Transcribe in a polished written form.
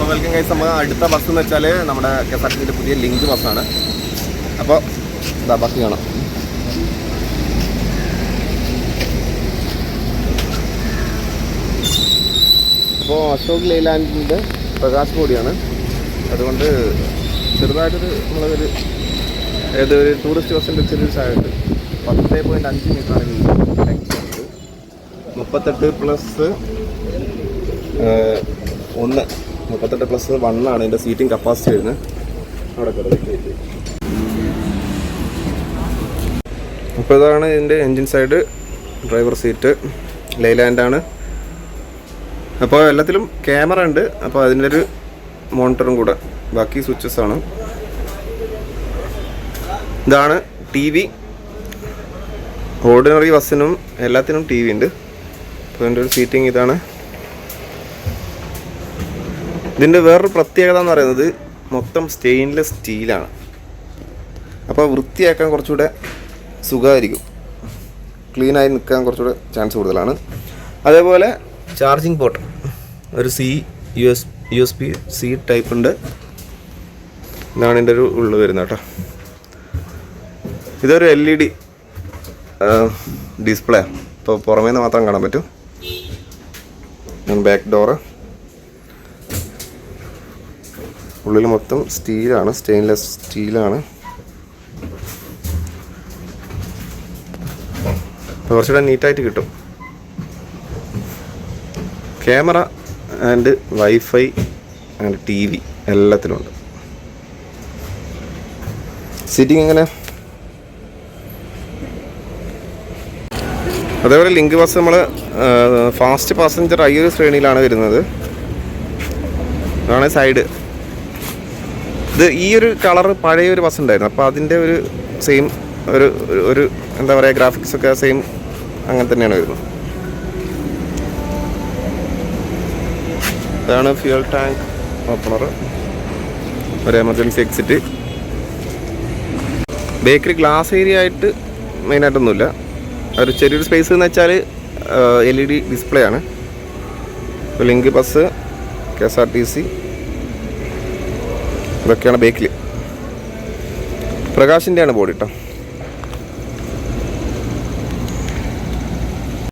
അപ്പോൾ welcome guys. നമ്മൾ അടുത്ത ബസ് എന്ന് വെച്ചാൽ നമ്മുടെ KSRTCയുടെ പുതിയ ലിങ്ക് ബസ്സാണ്. അപ്പോൾ ഇതാ ബസ് കാണാം. അപ്പോൾ അശോക് ലെയ്ലാൻഡിൻ്റെ പ്രകാശ് കൂടിയാണ്. അതുകൊണ്ട് ചെറുതായിട്ടൊരു നമ്മളൊരു ഏതൊരു ടൂറിസ്റ്റ് ബസ്സിൻ്റെ ചെറിയൊരു സാധനമുണ്ട്. 10.5 മീറ്ററാണ് ലെങ്ത്. 38+1 ആണ് ഇതിൻ്റെ സീറ്റിംഗ് കപ്പാസിറ്റി വരുന്നത്. അവിടെ കിടന്നിട്ട് അപ്പോൾ ഇതാണ് ഇതിൻ്റെ എൻജിൻ സൈഡ്. ഡ്രൈവർ സീറ്റ് ലെയ്ലാൻഡാണ്. അപ്പോൾ എല്ലാത്തിലും ക്യാമറ ഉണ്ട്. അപ്പോൾ അതിൻ്റെ ഒരു മോണിറ്ററും കൂടെ. ബാക്കി സ്വിച്ചസ് ആണ്. ഇതാണ് TV. ഓർഡിനറി ബസ്സിനും എല്ലാത്തിനും TV ഉണ്ട്. അപ്പോൾ ഇതിൻ്റെ ഒരു സീറ്റിംഗ് ഇതാണ്. ഇതിൻ്റെ വേറൊരു പ്രത്യേകത എന്ന് പറയുന്നത് മൊത്തം സ്റ്റെയിൻലെസ് സ്റ്റീലാണ്. അപ്പോൾ വൃത്തിയാക്കാൻ കുറച്ചുകൂടെ സുഖമായിരിക്കും. ക്ലീനായി നിൽക്കാൻ കുറച്ചുകൂടെ ചാൻസ് കൂടുതലാണ്. അതേപോലെ ചാർജിങ് പോർട്ട് ഒരു USB-C ടൈപ്പ് ഉണ്ട്. ഇതാണ് ഇതിൻ്റെ ഒരു ഉള്ളിൽ വരുന്നത് കേട്ടോ. ഇതൊരു LED ഡിസ്പ്ലേ. ഇപ്പോൾ പുറമേ നിന്ന് മാത്രം കാണാൻ പറ്റും. Back door. ഉള്ളിൽ മൊത്തം സ്റ്റീലാണ്, സ്റ്റെയിൻലെസ് സ്റ്റീലാണ്. അപ്പോൾ കുറച്ചുകൂടെ നീറ്റായിട്ട് കിട്ടും. Camera and wifi and TV എല്ലാത്തിലും ഉണ്ട്. സീറ്റിംഗ് എങ്ങനെ? അതേപോലെ ലിങ്ക് ബസ് നമ്മൾ ഫാസ്റ്റ് പാസഞ്ചർ ഈ ഒരു ശ്രേണിയിലാണ് വരുന്നത്. അതാണ് സൈഡ്. ഇത് ഈ ഒരു കളറ് പഴയൊരു ബസ് ഉണ്ടായിരുന്നു. അപ്പോൾ അതിൻ്റെ ഒരു സെയിം ഒരു എന്താ പറയുക, ഗ്രാഫിക്സൊക്കെ സെയിം അങ്ങനെ തന്നെയാണ് വരുന്നത്. ഇതാണ് ഫ്യൂൽ ടാങ്ക് ഓപ്പണർ. ഒരു emergency exit. Bakery glass area ആയിട്ട് മെയിനായിട്ടൊന്നുമില്ല. ഒരു ചെറിയൊരു സ്പേസ് എന്ന് വെച്ചാൽ LED ഡിസ്പ്ലേ ആണ്. ഇപ്പോൾ ലിങ്ക് ബസ്, KSRTC ഇതൊക്കെയാണ് ബേക്കിൽ. പ്രകാശിൻ്റെയാണ് ബോഡി കേട്ടോ.